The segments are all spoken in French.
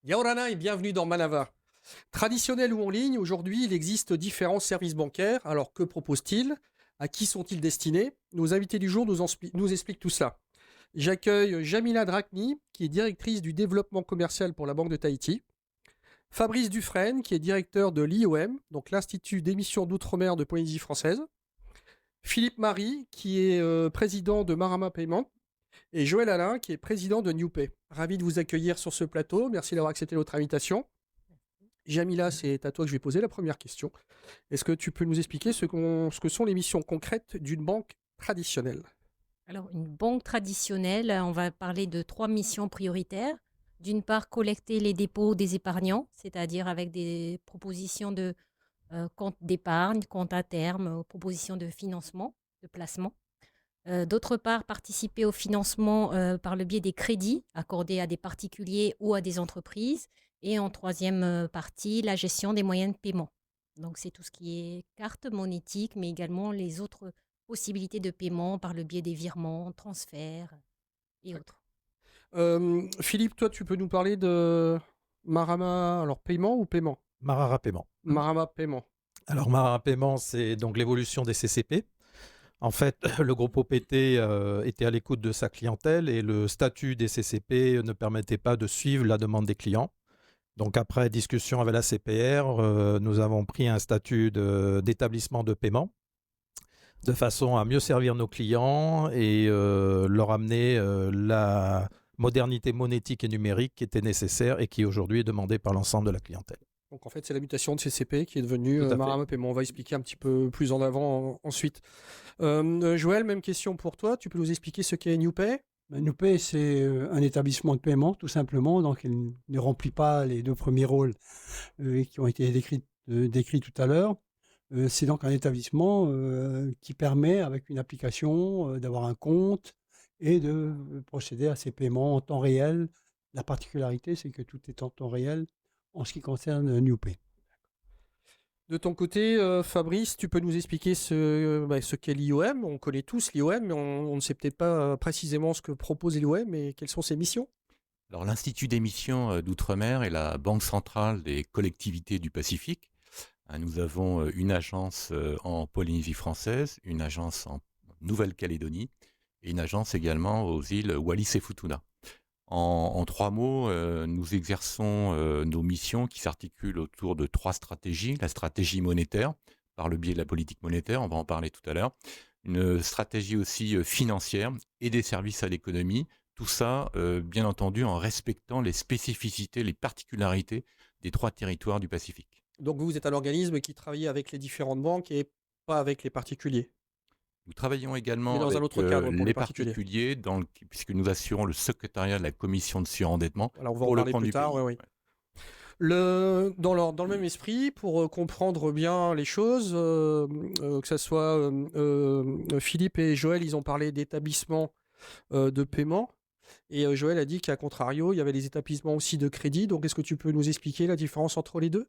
Yaorana et bienvenue dans Manava. Traditionnel ou en ligne, aujourd'hui il existe différents services bancaires. Alors que proposent-ils? À qui sont-ils destinés? Nos invités du jour nous expliquent tout cela. J'accueille Jamila Drakni, qui est directrice du développement commercial pour la Banque de Tahiti. Fabrice Dufresne, qui est directeur de l'IOM, donc l'Institut d'émission d'outre-mer de Polynésie française. Philippe Marie, qui est président de Marama Payment. Et Joël Alain, qui est président de NewPay. Ravi de vous accueillir sur ce plateau. Merci d'avoir accepté notre invitation. Jamila, c'est à toi que je vais poser la première question. Est-ce que tu peux nous expliquer ce que sont les missions concrètes d'une banque traditionnelle? Alors, une banque traditionnelle, on va parler de trois missions prioritaires. D'une part, collecter les dépôts des épargnants, c'est-à-dire avec des propositions de comptes d'épargne, comptes à terme, propositions de financement, de placement. D'autre part, participer au financement par le biais des crédits accordés à des particuliers ou à des entreprises. Et en troisième partie, la gestion des moyens de paiement. Donc, c'est tout ce qui est carte monétique, mais également les autres possibilités de paiement par le biais des virements, transferts et autres. Philippe, toi, tu peux nous parler de Marama, alors paiement ou paiement? Marara Paiement. Marama Paiement. Alors Marara Paiement, c'est donc l'évolution des CCP. En fait, le groupe OPT était à l'écoute de sa clientèle et le statut des CCP ne permettait pas de suivre la demande des clients. Donc après discussion avec la CPR, nous avons pris un statut d'établissement de paiement de façon à mieux servir nos clients et leur amener la modernité monétique et numérique qui était nécessaire et qui aujourd'hui est demandée par l'ensemble de la clientèle. Donc en fait, c'est la mutation de CCP qui est devenue Tout à fait. Marama Paiement. On va expliquer un petit peu plus en avant ensuite. Joël, même question pour toi. Tu peux nous expliquer ce qu'est NewPay? NewPay, c'est un établissement de paiement, tout simplement. Donc, il ne remplit pas les deux premiers rôles qui ont été décrits tout à l'heure. C'est donc un établissement qui permet, avec une application, d'avoir un compte et de procéder à ces paiements en temps réel. La particularité, c'est que tout est en temps réel en ce qui concerne NewPay. De ton côté, Fabrice, tu peux nous expliquer ce qu'est l'IOM? On connaît tous l'IOM, mais on ne sait peut-être pas précisément ce que propose l'IOM et quelles sont ses missions. Alors, l'Institut d'émission d'outre-mer est la banque centrale des collectivités du Pacifique. Nous avons une agence en Polynésie française, une agence en Nouvelle-Calédonie et une agence également aux îles Wallis et Futuna. En trois mots, nous exerçons nos missions qui s'articulent autour de trois stratégies. La stratégie monétaire, par le biais de la politique monétaire, on va en parler tout à l'heure. Une stratégie aussi financière et des services à l'économie. Tout ça, bien entendu, en respectant les spécificités, les particularités des trois territoires du Pacifique. Donc vous êtes un organisme qui travaille avec les différentes banques et pas avec les particuliers. Nous travaillons également Mais dans un avec autre cadre pour les les particuliers. particuliers, puisque nous assurons le secrétariat de la commission de surendettement Alors on va en pour le parler compte plus du tard. pays. Ouais. Dans le même esprit, pour comprendre bien les choses, que ce soit Philippe et Joël, ils ont parlé d'établissements de paiement. Et Joël a dit qu'à contrario, il y avait des établissements aussi de crédit. Donc est-ce que tu peux nous expliquer la différence entre les deux?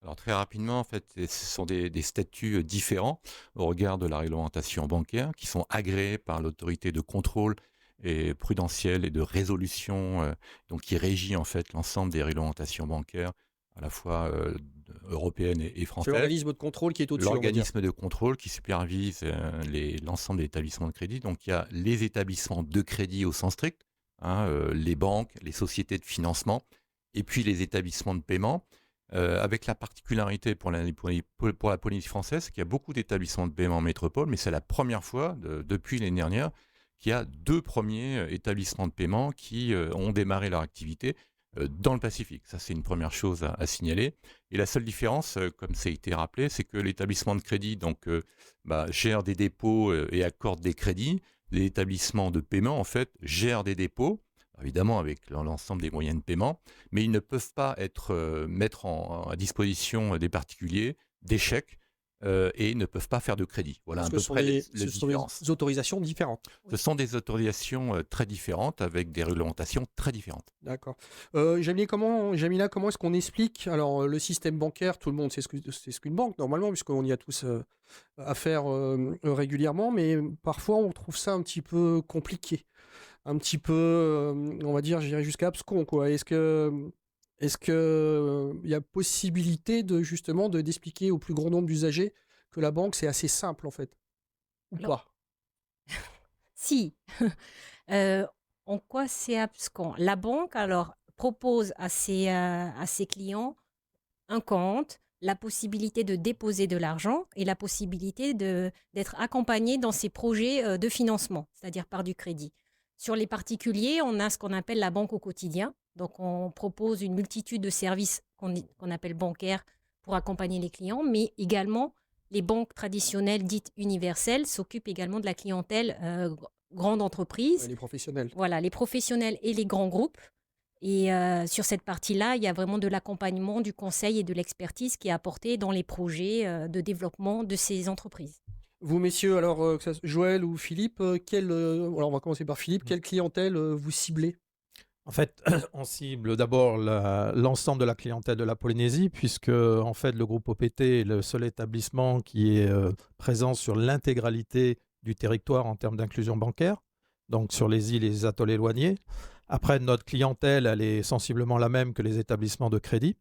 Alors très rapidement, en fait, ce sont des statuts différents au regard de la réglementation bancaire qui sont agréés par l'autorité de contrôle et prudentielle et de résolution, donc qui régit en fait l'ensemble des réglementations bancaires, à la fois européennes et C'est françaises. l'organisme de contrôle qui est au-dessus, on va dire. L'organisme de contrôle qui supervise l'ensemble des établissements de crédit. Donc il y a les établissements de crédit au sens strict, les banques, les sociétés de financement, et puis les établissements de paiement. Avec la particularité pour la Polynésie française qu'il y a beaucoup d'établissements de paiement en métropole, mais c'est la première fois depuis l'année dernière qu'il y a deux premiers établissements de paiement qui ont démarré leur activité dans le Pacifique. Ça, c'est une première chose à signaler. Et la seule différence, comme ça a été rappelé, c'est que l'établissement de crédit gère des dépôts et accorde des crédits. Les établissements de paiement, en fait, gèrent des dépôts, évidemment avec l'ensemble des moyens de paiement, mais ils ne peuvent pas mettre à disposition des particuliers des chèques et ne peuvent pas faire de crédit. Voilà Parce à que peu près les ce sont différences. des autorisations différentes. Ce sont des autorisations très différentes avec des réglementations très différentes. D'accord. Jamila, comment est-ce qu'on explique alors le système bancaire? Tout le monde sait c'est ce qu'une banque normalement, puisqu'on y a tous affaire régulièrement, mais parfois on trouve ça un petit peu compliqué, un petit peu, on va dire, j'irais jusqu'à abscon, quoi. Est-ce qu'il y a possibilité de justement d'expliquer au plus grand nombre d'usagers que la banque, c'est assez simple en fait? Ou Alors, pas? si, euh, en quoi c'est abscon? La banque, alors, propose à ses clients un compte, la possibilité de déposer de l'argent et la possibilité d'être accompagné dans ses projets de financement, c'est-à-dire par du crédit. Sur les particuliers, on a ce qu'on appelle la banque au quotidien. Donc, on propose une multitude de services qu'on appelle bancaires pour accompagner les clients, mais également les banques traditionnelles dites universelles s'occupent également de la clientèle grande entreprise. Les professionnels. Voilà, les professionnels et les grands groupes. Et sur cette partie-là, il y a vraiment de l'accompagnement, du conseil et de l'expertise qui est apporté dans les projets de développement de ces entreprises. Vous, messieurs, alors, Joël ou Philippe, alors on va commencer par Philippe, quelle clientèle vous ciblez? En fait, on cible d'abord l'ensemble de la clientèle de la Polynésie, puisque en fait, le groupe OPT est le seul établissement qui est présent sur l'intégralité du territoire en termes d'inclusion bancaire, donc sur les îles et les atolls éloignés. Après, notre clientèle, elle est sensiblement la même que les établissements de crédit.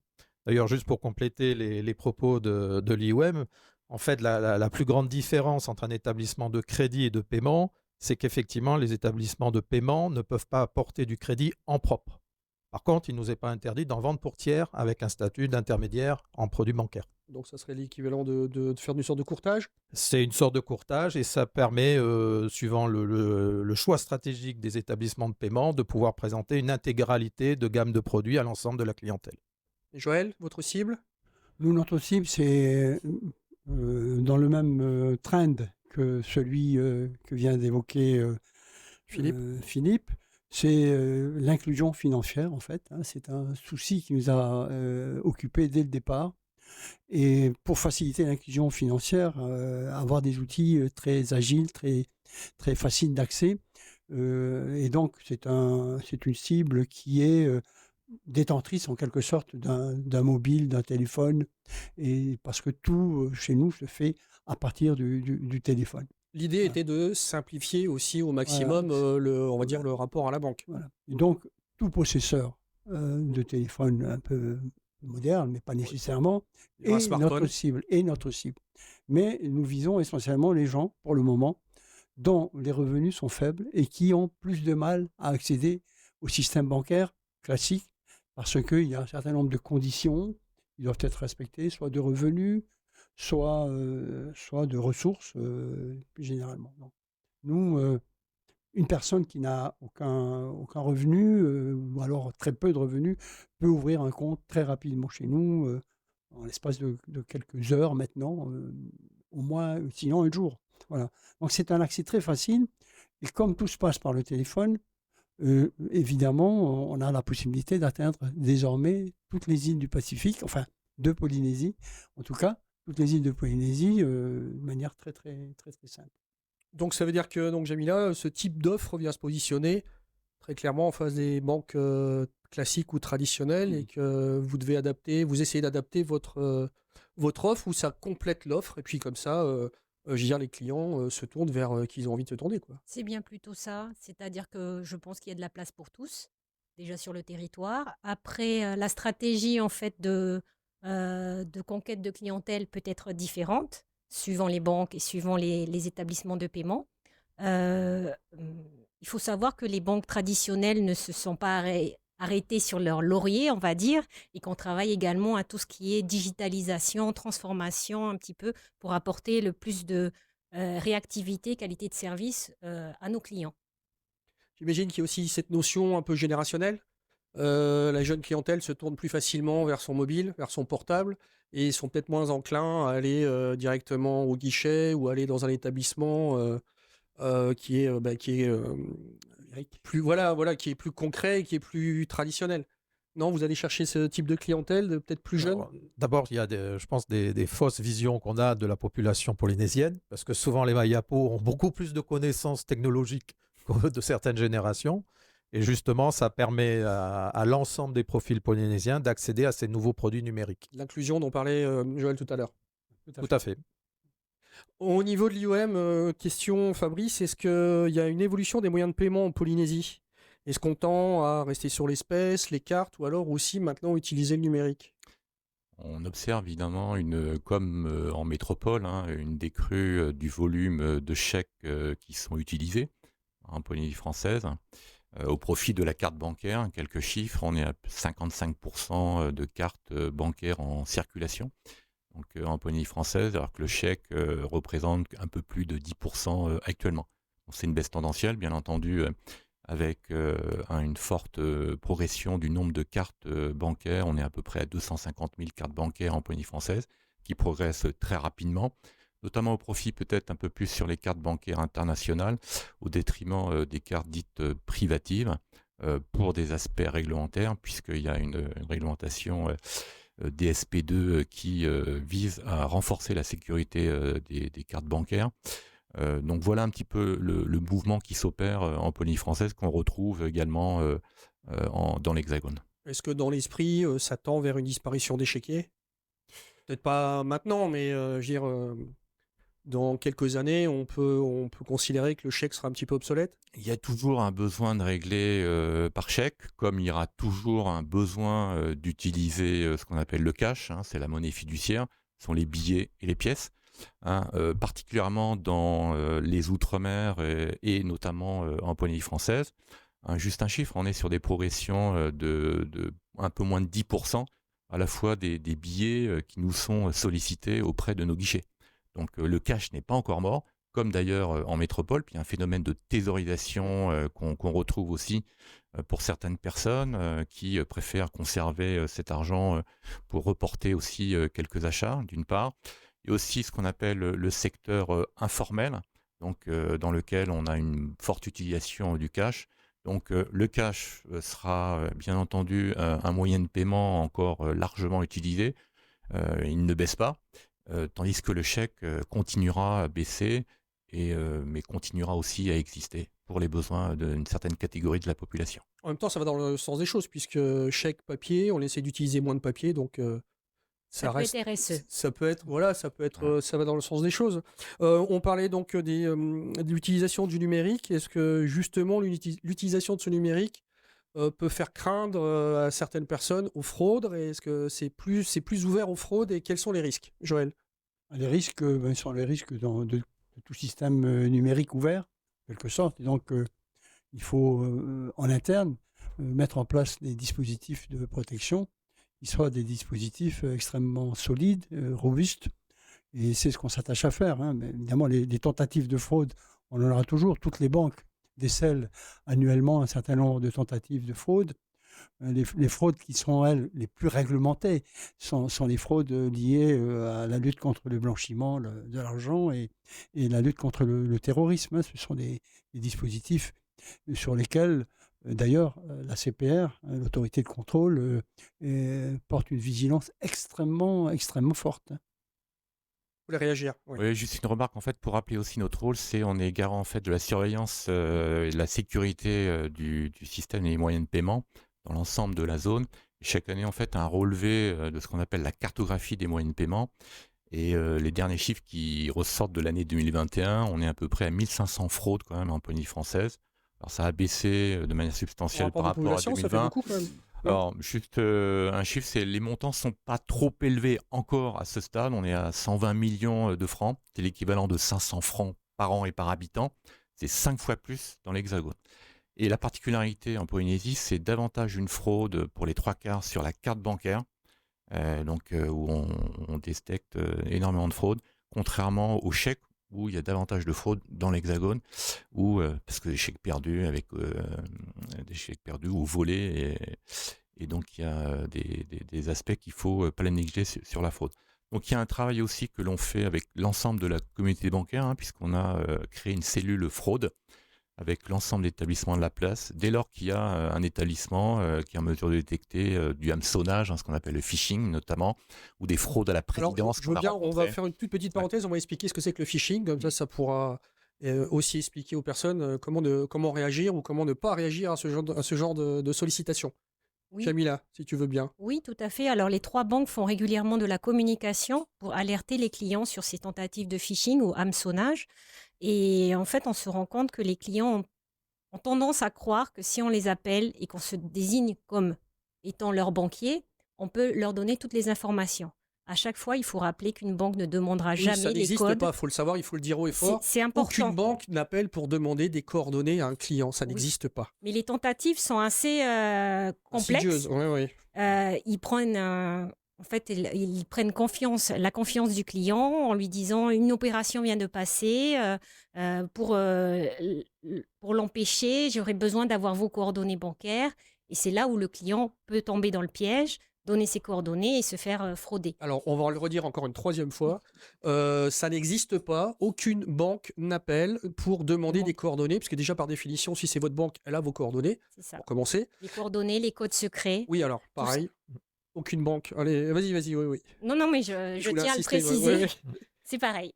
D'ailleurs, juste pour compléter les propos de l'IOM, en fait, la plus grande différence entre un établissement de crédit et de paiement, c'est qu'effectivement, les établissements de paiement ne peuvent pas apporter du crédit en propre. Par contre, il ne nous est pas interdit d'en vendre pour tiers avec un statut d'intermédiaire en produits bancaires. Donc ça serait l'équivalent de faire une sorte de courtage? C'est une sorte de courtage et ça permet, suivant le choix stratégique des établissements de paiement, de pouvoir présenter une intégralité de gamme de produits à l'ensemble de la clientèle. Et Joël, votre cible? Nous, notre cible, c'est dans le même trend que celui que vient d'évoquer Philippe. C'est l'inclusion financière, en fait. Hein. C'est un souci qui nous a occupés dès le départ. Et pour faciliter l'inclusion financière, avoir des outils très agiles, très, très faciles d'accès. Et donc, c'est une cible qui est détentrice en quelque sorte d'un mobile, d'un téléphone, et parce que tout chez nous se fait à partir du téléphone. L'idée Voilà. était de simplifier aussi au maximum on va dire le rapport à la banque. Voilà. Et donc, tout possesseur de téléphone un peu moderne, mais pas nécessairement, Un est smartphone. notre cible. Mais nous visons essentiellement les gens, pour le moment, dont les revenus sont faibles et qui ont plus de mal à accéder au système bancaire classique parce qu'il y a un certain nombre de conditions qui doivent être respectées, soit de revenus, soit de ressources, plus généralement. Donc, nous, une personne qui n'a aucun revenu, ou alors très peu de revenus, peut ouvrir un compte très rapidement chez nous, en l'espace de quelques heures maintenant, au moins, sinon un jour. Voilà. Donc c'est un accès très facile. Et comme tout se passe par le téléphone, évidemment, on a la possibilité d'atteindre désormais toutes les îles du Pacifique, enfin de Polynésie, en tout cas, toutes les îles de Polynésie, de manière très, très, très, très simple. Donc ça veut dire que donc Jamila, ce type d'offre vient se positionner très clairement en face des banques classiques ou traditionnelles et que vous devez adapter, vous essayez d'adapter votre offre ou ça complète l'offre et puis comme ça, je veux dire, les clients se tournent vers qui ils ont envie de se tourner, quoi. C'est bien plutôt ça, c'est-à-dire que je pense qu'il y a de la place pour tous, déjà sur le territoire. Après, la stratégie en fait de conquête de clientèle peut être différente, suivant les banques et suivant les établissements de paiement. Il faut savoir que les banques traditionnelles ne se sont pas arrêtées sur leur laurier, on va dire, et qu'on travaille également à tout ce qui est digitalisation, transformation un petit peu pour apporter le plus de réactivité, qualité de service à nos clients. J'imagine qu'il y a aussi cette notion un peu générationnelle. La jeune clientèle se tourne plus facilement vers son mobile, vers son portable, et ils sont peut-être moins enclins à aller directement au guichet ou aller dans un établissement qui est qui est plus concret, qui est plus traditionnel. Non, vous allez chercher ce type de clientèle, peut-être plus jeune. D'abord, il y a, je pense, des fausses visions qu'on a de la population polynésienne, parce que souvent les Mayapos ont beaucoup plus de connaissances technologiques que de certaines générations. Et justement, ça permet à l'ensemble des profils polynésiens d'accéder à ces nouveaux produits numériques. L'inclusion dont parlait Joël tout à l'heure. Tout à fait. Au niveau de l'IOM, question Fabrice, est-ce qu'il y a une évolution des moyens de paiement en Polynésie? Est-ce qu'on tend à rester sur l'espèce, les cartes, ou alors aussi maintenant utiliser le numérique? On observe évidemment, comme en métropole, hein, une décrue du volume de chèques qui sont utilisés en Polynésie française au profit de la carte bancaire. Quelques chiffres, on est à 55% de cartes bancaires en circulation donc, en Polynésie française, alors que le chèque représente un peu plus de 10% actuellement. Donc, c'est une baisse tendancielle, bien entendu, avec une forte progression du nombre de cartes bancaires. On est à peu près à 250 000 cartes bancaires en Polynésie française, qui progressent très rapidement, notamment au profit peut-être un peu plus sur les cartes bancaires internationales, au détriment des cartes dites privatives, pour des aspects réglementaires, puisqu'il y a une réglementation DSP2 qui vise à renforcer la sécurité des cartes bancaires. Donc voilà un petit peu le mouvement qui s'opère en Polynésie française, qu'on retrouve également dans l'Hexagone. Est-ce que dans l'esprit, ça tend vers une disparition des chéquiers? Peut-être pas maintenant, mais je veux dire, dans quelques années, on peut considérer que le chèque sera un petit peu obsolète? Il y a toujours un besoin de régler par chèque, comme il y aura toujours un besoin d'utiliser ce qu'on appelle le cash, hein, c'est la monnaie fiduciaire, ce sont les billets et les pièces. Hein, particulièrement dans les Outre-mer et notamment en Polynésie française. Juste un chiffre, on est sur des progressions de un peu moins de 10% à la fois des billets qui nous sont sollicités auprès de nos guichets. Donc le cash n'est pas encore mort, comme d'ailleurs en métropole, puis il y a un phénomène de thésaurisation qu'on retrouve aussi pour certaines personnes qui préfèrent conserver cet argent pour reporter aussi quelques achats, d'une part. Il y a aussi ce qu'on appelle le secteur informel, donc dans lequel on a une forte utilisation du cash. Donc le cash sera bien entendu un moyen de paiement encore largement utilisé. Il ne baisse pas, tandis que le chèque continuera à baisser, mais continuera aussi à exister pour les besoins d'une certaine catégorie de la population. En même temps, ça va dans le sens des choses, puisque chèque papier, on essaie d'utiliser moins de papier, donc Ça peut reste, être RSE. ça peut être, voilà, ça peut être, ça va dans le sens des choses. On parlait donc de l'utilisation du numérique. Est-ce que justement l'utilisation de ce numérique peut faire craindre à certaines personnes aux fraudes? Et est-ce que c'est plus ouvert aux fraudes, et quels sont les risques, Joël? Les risques sont les risques de tout système numérique ouvert, en quelque sorte. Et donc, il faut en interne mettre en place des dispositifs de protection qui soient des dispositifs extrêmement solides, robustes. Et c'est ce qu'on s'attache à faire. Hein. Mais évidemment, les tentatives de fraude, on en aura toujours. Toutes les banques décèlent annuellement un certain nombre de tentatives de fraude. Les fraudes qui sont, elles, les plus réglementées sont les fraudes liées à la lutte contre le blanchiment de l'argent et la lutte contre le terrorisme. Hein. Ce sont des dispositifs sur lesquels, d'ailleurs, la CPR, l'autorité de contrôle, porte une vigilance extrêmement, extrêmement forte. Vous voulez réagir? Oui. Oui, juste une remarque en fait pour rappeler aussi notre rôle, c'est on est garant en fait de la surveillance et de la sécurité du système et des moyens de paiement dans l'ensemble de la zone. Et chaque année en fait un relevé de ce qu'on appelle la cartographie des moyens de paiement. Et les derniers chiffres qui ressortent de l'année 2021, on est à peu près à 1500 fraudes quand même en Polynésie française. Alors ça a baissé de manière substantielle par rapport à ça fait 2020. beaucoup quand même. Alors, juste un chiffre, c'est les montants sont pas trop élevés encore à ce stade. On est à 120 millions de francs. C'est l'équivalent de 500 francs par an et par habitant. C'est 5 fois plus dans l'Hexagone. Et la particularité en Polynésie, c'est davantage une fraude pour les 3/4 sur la carte bancaire, où on détecte énormément de fraude, contrairement aux chèques, où il y a davantage de fraude dans l'Hexagone, parce que des chèques perdus ou volés, et donc il y a des aspects qu'il faut pas les négliger sur la fraude. Donc il y a un travail aussi que l'on fait avec l'ensemble de la communauté bancaire, hein, puisqu'on a créé une cellule fraude avec l'ensemble des établissements de la place. Dès lors qu'il y a un établissement qui est en mesure de détecter du hameçonnage, hein, ce qu'on appelle le phishing notamment, ou des fraudes à la Alors, présidence. je veux bien, on va faire une toute petite parenthèse, on va expliquer ce que c'est que le phishing, comme ça pourra aussi expliquer aux personnes comment réagir ou comment ne pas réagir à ce genre de sollicitation. Oui. Camilla, si tu veux bien. Oui, tout à fait. Alors, les 3 banques font régulièrement de la communication pour alerter les clients sur ces tentatives de phishing ou hameçonnage. Et en fait, on se rend compte que les clients ont ont tendance à croire que si on les appelle et qu'on se désigne comme étant leur banquier, on peut leur donner toutes les informations. À chaque fois, il faut rappeler qu'une banque ne demandera Oui, jamais ça les n'existe codes. pas, il faut le savoir, il faut le dire haut et fort. C'est Aucune important. banque n'appelle pour demander des coordonnées à un client, ça Oui. n'existe pas. Mais les tentatives sont assez complexes. Insidieuse, oui. Ils prennent en fait, ils prennent la confiance du client en lui disant une opération vient de passer. Pour l'empêcher, j'aurais besoin d'avoir vos coordonnées bancaires. Et c'est là où le client peut tomber dans le piège, donner ses coordonnées et se faire frauder. Alors, on va le redire encore une troisième fois. Ça n'existe pas. Aucune banque n'appelle pour demander Non. des coordonnées, parce que déjà, par définition, si c'est votre banque, elle a vos coordonnées, C'est ça. pour commencer. Les coordonnées, les codes secrets. Oui, alors, pareil. Aucune banque. Allez, vas-y, oui. Non, mais je voulais tiens à le insister, préciser. oui. C'est pareil.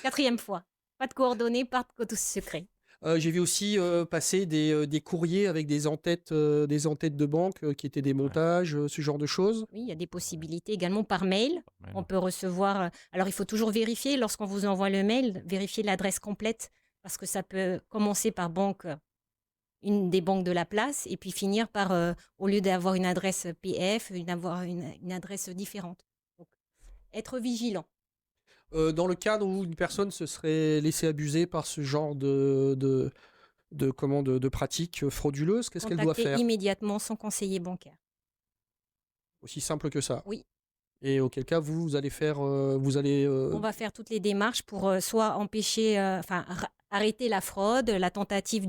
4e fois. Pas de coordonnées, pas de codes secrets. J'ai vu aussi passer des courriers avec des en-têtes de banque qui étaient des montages, ce genre de choses. Oui, il y a des possibilités également par mail. On peut recevoir. Alors, il faut toujours vérifier lorsqu'on vous envoie le mail, vérifier l'adresse complète parce que ça peut commencer par banque, une des banques de la place, et puis finir par, au lieu d'avoir une adresse PF, avoir une adresse différente. Donc, être vigilant. Dans le cadre où une personne se serait laissée abuser par ce genre de pratiques frauduleuses, qu'est-ce qu'elle doit Contacter faire? immédiatement son conseiller bancaire. Aussi simple que ça. Oui. Et auquel cas, vous allez faire, On va faire toutes les démarches pour soit empêcher, arrêter la fraude, la tentative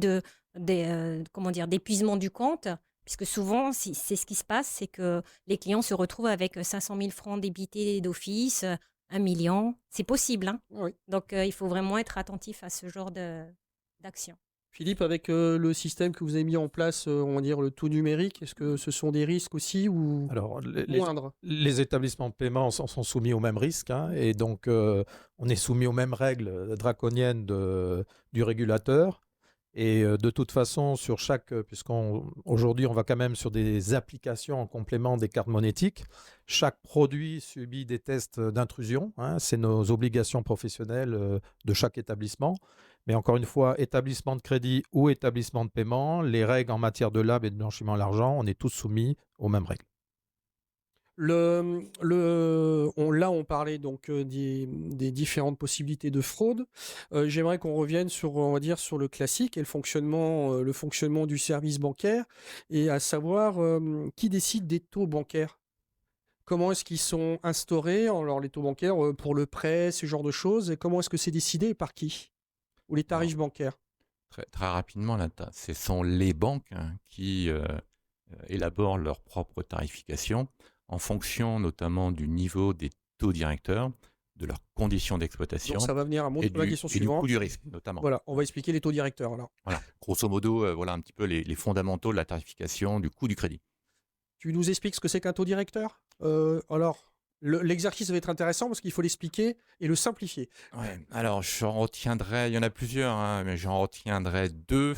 d'épuisement du compte, puisque souvent, c'est ce qui se passe, c'est que les clients se retrouvent avec 500 000 francs débités d'office, 1 million. C'est possible, hein. Oui. Donc, il faut vraiment être attentif à ce genre d'action. Philippe, avec le système que vous avez mis en place, on va dire le tout numérique, est-ce que ce sont des risques aussi ou Alors, moindres? les établissements de paiement sont soumis aux mêmes risques, hein, et donc on est soumis aux mêmes règles draconiennes du régulateur. Et de toute façon, puisqu'aujourd'hui on va quand même sur des applications en complément des cartes monétiques, chaque produit subit des tests d'intrusion, hein, c'est nos obligations professionnelles de chaque établissement. Mais encore une fois, établissement de crédit ou établissement de paiement, les règles en matière de lab et de blanchiment d'argent, on est tous soumis aux mêmes règles. Là, on parlait donc des différentes possibilités de fraude. J'aimerais qu'on revienne sur, on va dire, sur le classique et le fonctionnement du service bancaire, et à savoir qui décide des taux bancaires. Comment est-ce qu'ils sont instaurés, alors les taux bancaires pour le prêt, ce genre de choses, et comment est-ce que c'est décidé et par qui? Ou les tarifs bancaires? Très, très rapidement, là, ce sont les banques qui élaborent leur propre tarification en fonction notamment du niveau des taux directeurs, de leurs conditions d'exploitation Donc ça va venir à et la question du suivante. coût du risque notamment. Voilà, on va expliquer les taux directeurs alors. Voilà, grosso modo, voilà un petit peu les fondamentaux de la tarification du coût du crédit. Tu nous expliques ce que c'est qu'un taux directeur? Alors, l'exercice va être intéressant parce qu'il faut l'expliquer et le simplifier. Ouais, alors j'en retiendrai, il y en a plusieurs, hein, mais j'en retiendrai 2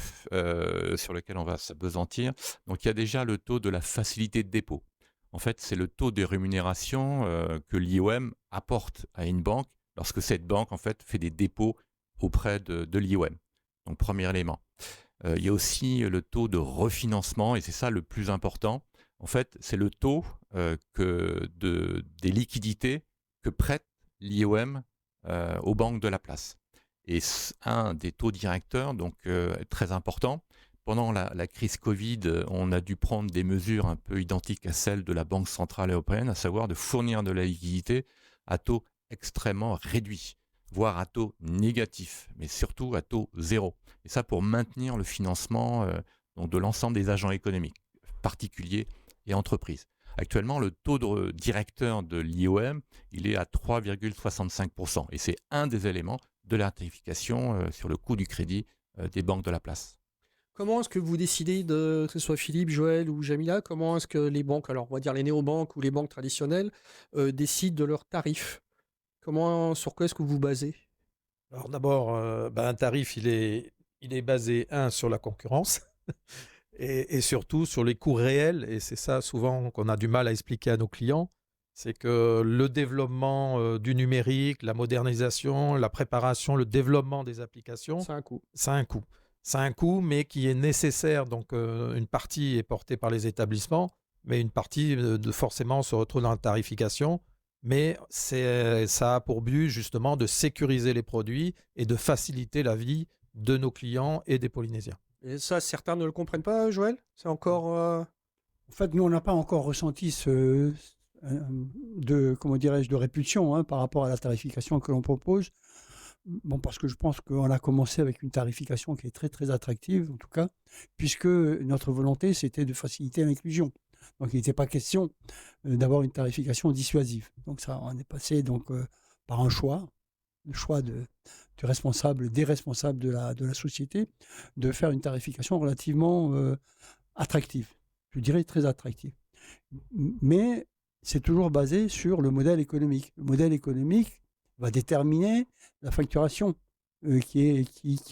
sur lesquels on va s'appesantir. Donc il y a déjà le taux de la facilité de dépôt. En fait, c'est le taux de rémunération que l'IOM apporte à une banque lorsque cette banque en fait fait des dépôts auprès de l'IOM. Donc premier élément. Il y a aussi le taux de refinancement, et c'est ça le plus important. En fait, c'est le taux des liquidités que prête l'IOM aux banques de la place. Et un des taux directeurs, donc très important, pendant la crise Covid, on a dû prendre des mesures un peu identiques à celles de la Banque centrale européenne, à savoir de fournir de la liquidité à taux extrêmement réduit, voire à taux négatif, mais surtout à taux zéro. Et ça pour maintenir le financement donc de l'ensemble des agents économiques, particuliers et entreprises. Actuellement, le taux directeur de l'IOM, il est à 3,65%. Et c'est un des éléments de la tarification sur le coût du crédit des banques de la place. Comment est-ce que vous décidez, que ce soit Philippe, Joël ou Jamila, comment est-ce que les banques, alors on va dire les néobanques ou les banques traditionnelles, décident de leurs tarifs? Sur quoi est-ce que vous vous basez? Alors d'abord, un tarif, il est basé, sur la concurrence et surtout sur les coûts réels. Et c'est ça souvent qu'on a du mal à expliquer à nos clients. C'est que le développement du numérique, la modernisation, la préparation, le développement des applications, C'est un coût. ça a un coût. Ça a un coût, mais qui est nécessaire. Donc, une partie est portée par les établissements, mais une partie, forcément, se retrouve dans la tarification. Mais ça a pour but, justement, de sécuriser les produits et de faciliter la vie de nos clients et des Polynésiens. Et ça, certains ne le comprennent pas, Joël? C'est encore... En fait, nous, on n'a pas encore ressenti comment dirais-je, de répulsion par rapport à la tarification que l'on propose. Bon, parce que je pense qu'on a commencé avec une tarification qui est très, très attractive, en tout cas, puisque notre volonté, c'était de faciliter l'inclusion. Donc, il n'était pas question d'avoir une tarification dissuasive. Donc, ça, on est passé par un choix, le choix des responsables de la société, de faire une tarification relativement attractive. Je dirais très attractive. Mais c'est toujours basé sur le modèle économique. Le modèle économique va déterminer la facturation qui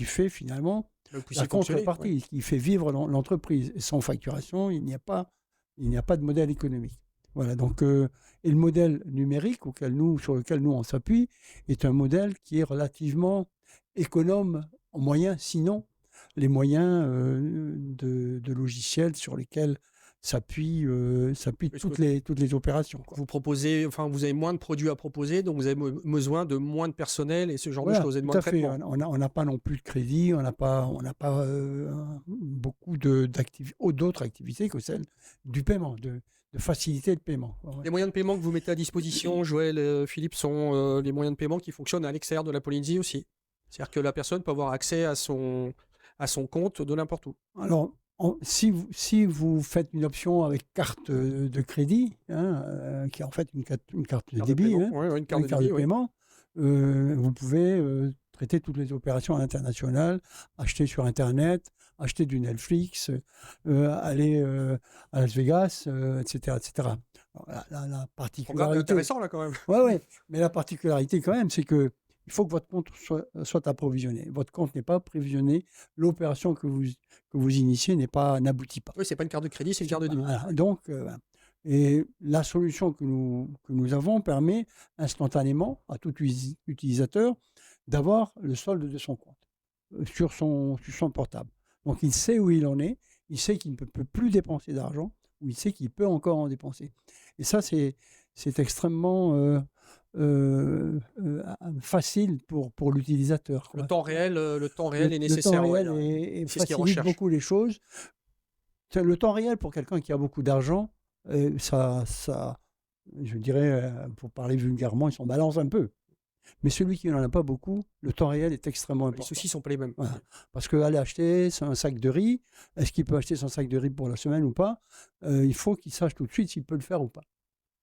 fait finalement la contrepartie, qui fait vivre l'entreprise. Et sans facturation, il n'y a pas de modèle économique. Voilà, donc, et le modèle numérique sur lequel nous on s'appuie est un modèle qui est relativement économe en moyens, sinon les moyens de logiciels sur lesquels s'appuient toutes les opérations, quoi. Vous proposez, enfin, vous avez moins de produits à proposer, donc vous avez besoin de moins de personnel et ce genre de choses, et de moins de traitement. On n'a pas non plus de crédit, on n'a pas beaucoup d'autres activités que celles du paiement, de faciliter le paiement. Les moyens de paiement que vous mettez à disposition, Joël, Philippe, sont les moyens de paiement qui fonctionnent à l'extérieur de la Polynésie aussi. C'est-à-dire que la personne peut avoir accès à son compte de n'importe où. Alors, si vous faites une option avec carte de crédit, qui est en fait une carte de débit, une carte de paiement, vous pouvez traiter toutes les opérations à l'international, acheter sur Internet, acheter du Netflix, aller à Las Vegas, etc. Alors, la particularité... intéressant là quand même. Oui, mais la particularité quand même, c'est que il faut que votre compte soit approvisionné. Votre compte n'est pas prévisionné. L'opération que vous initiez n'aboutit pas. Oui, c'est pas une carte de crédit, c'est une carte de débit. Voilà. Donc, et la solution que nous avons permet instantanément à tout utilisateur d'avoir le solde de son compte sur son portable. Donc, il sait où il en est, il sait qu'il ne peut plus dépenser d'argent, ou il sait qu'il peut encore en dépenser. Et ça, c'est extrêmement... facile pour l'utilisateur. Le temps réel est nécessaire. Le temps réel facilite beaucoup les choses. Le temps réel pour quelqu'un qui a beaucoup d'argent, ça, je dirais, pour parler vulgairement, il s'en balance un peu. Mais celui qui n'en a pas beaucoup, le temps réel est extrêmement important. Les soucis ne sont pas les mêmes. Voilà. Parce qu'aller acheter un sac de riz, est-ce qu'il peut acheter son sac de riz pour la semaine ou pas? Il faut qu'il sache tout de suite s'il peut le faire ou pas.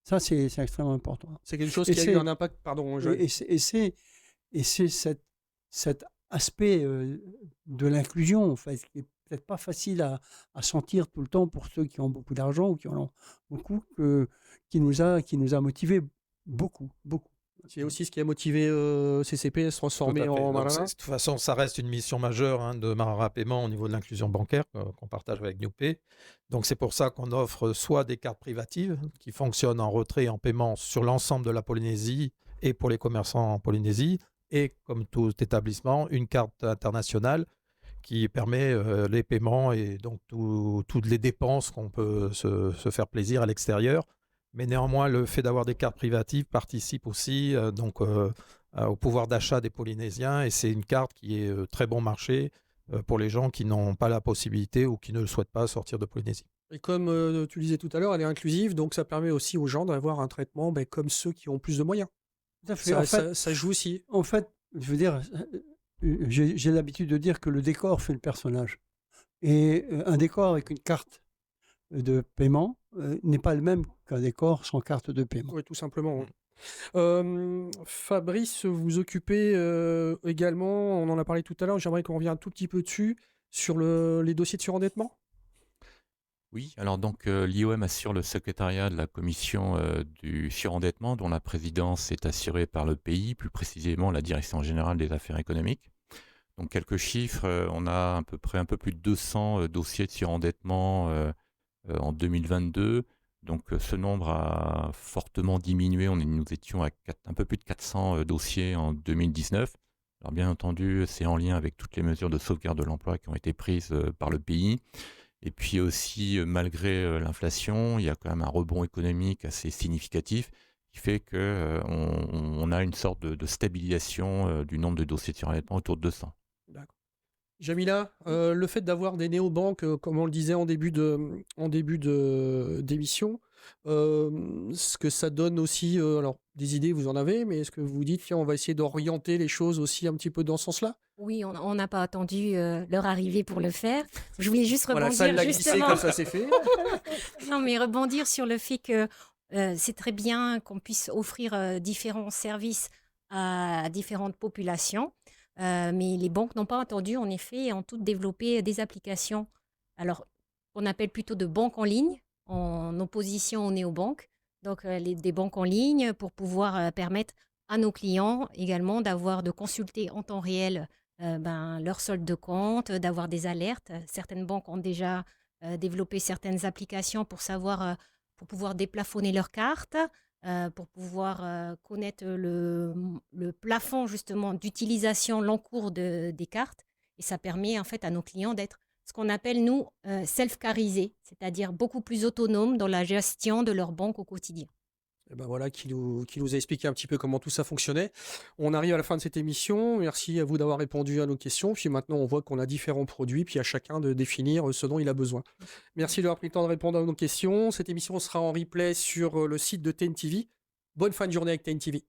Ça, c'est extrêmement important. C'est quelque chose qui a eu un impact, pardon. Et c'est cet aspect de l'inclusion, en fait, qui n'est peut-être pas facile à sentir tout le temps pour ceux qui ont beaucoup d'argent ou qui en ont beaucoup, qui nous a motivés beaucoup. C'est aussi ce qui a motivé CCP à se transformer en Marara. De toute façon, ça reste une mission majeure de Marara Paiement au niveau de l'inclusion bancaire qu'on partage avec NewPay. Donc c'est pour ça qu'on offre soit des cartes privatives qui fonctionnent en retrait et en paiement sur l'ensemble de la Polynésie et pour les commerçants en Polynésie, et comme tout établissement, une carte internationale qui permet les paiements et donc toutes les dépenses qu'on peut se faire plaisir à l'extérieur. Mais néanmoins, le fait d'avoir des cartes privatives participe aussi au pouvoir d'achat des Polynésiens, et c'est une carte qui est très bon marché pour les gens qui n'ont pas la possibilité ou qui ne le souhaitent pas sortir de Polynésie. Et comme tu le disais tout à l'heure, elle est inclusive, donc ça permet aussi aux gens d'avoir un traitement comme ceux qui ont plus de moyens. Tout à fait. Ça joue aussi. En fait, je veux dire, j'ai l'habitude de dire que le décor fait le personnage. Et un décor avec une carte de paiement n'est pas le même qu'un décor sans carte de paiement. Oui, tout simplement. Fabrice, vous occupez également, on en a parlé tout à l'heure, j'aimerais qu'on revienne un tout petit peu dessus, sur les dossiers de surendettement. Oui, alors donc l'IOM assure le secrétariat de la commission du surendettement, dont la présidence est assurée par le pays, plus précisément la direction générale des affaires économiques. Donc quelques chiffres, on a à peu près un peu plus de 200 dossiers de surendettement en 2022. Donc ce nombre a fortement diminué. Nous étions à un peu plus de 400 dossiers en 2019. Alors bien entendu, c'est en lien avec toutes les mesures de sauvegarde de l'emploi qui ont été prises par le pays. Et puis aussi, malgré l'inflation, il y a quand même un rebond économique assez significatif qui fait qu'on a une sorte de stabilisation du nombre de dossiers de surendettement autour de 200. D'accord. Jamila, le fait d'avoir des néobanques, comme on le disait en début d'émission, ce que ça donne aussi, alors des idées vous en avez, mais est-ce que vous dites, tiens, on va essayer d'orienter les choses aussi un petit peu dans ce sens-là? Oui, on n'a pas attendu leur arrivée pour le faire. Je voulais juste Voilà, ça, elle rebondir l'a glissé justement. comme ça c'est fait. Non, mais rebondir sur le fait que c'est très bien qu'on puisse offrir différents services à différentes populations, mais les banques n'ont pas attendu, en effet, et ont toutes développé des applications. Alors, on appelle plutôt de banques en ligne, en opposition aux néobanques. Donc, des banques en ligne pour pouvoir permettre à nos clients également de consulter en temps réel leur solde de compte, d'avoir des alertes. Certaines banques ont déjà développé certaines applications pour pouvoir déplafonner leurs cartes, pour pouvoir connaître le plafond justement d'utilisation, l'encours des cartes. Et ça permet en fait à nos clients d'être ce qu'on appelle, nous, self-carisés, c'est-à-dire beaucoup plus autonomes dans la gestion de leur banque au quotidien. Et ben voilà, qui nous a expliqué un petit peu comment tout ça fonctionnait. On arrive à la fin de cette émission. Merci à vous d'avoir répondu à nos questions. Puis maintenant, on voit qu'on a différents produits, puis à chacun de définir ce dont il a besoin. Merci d'avoir pris le temps de répondre à nos questions. Cette émission sera en replay sur le site de TNTV. Bonne fin de journée avec TNTV.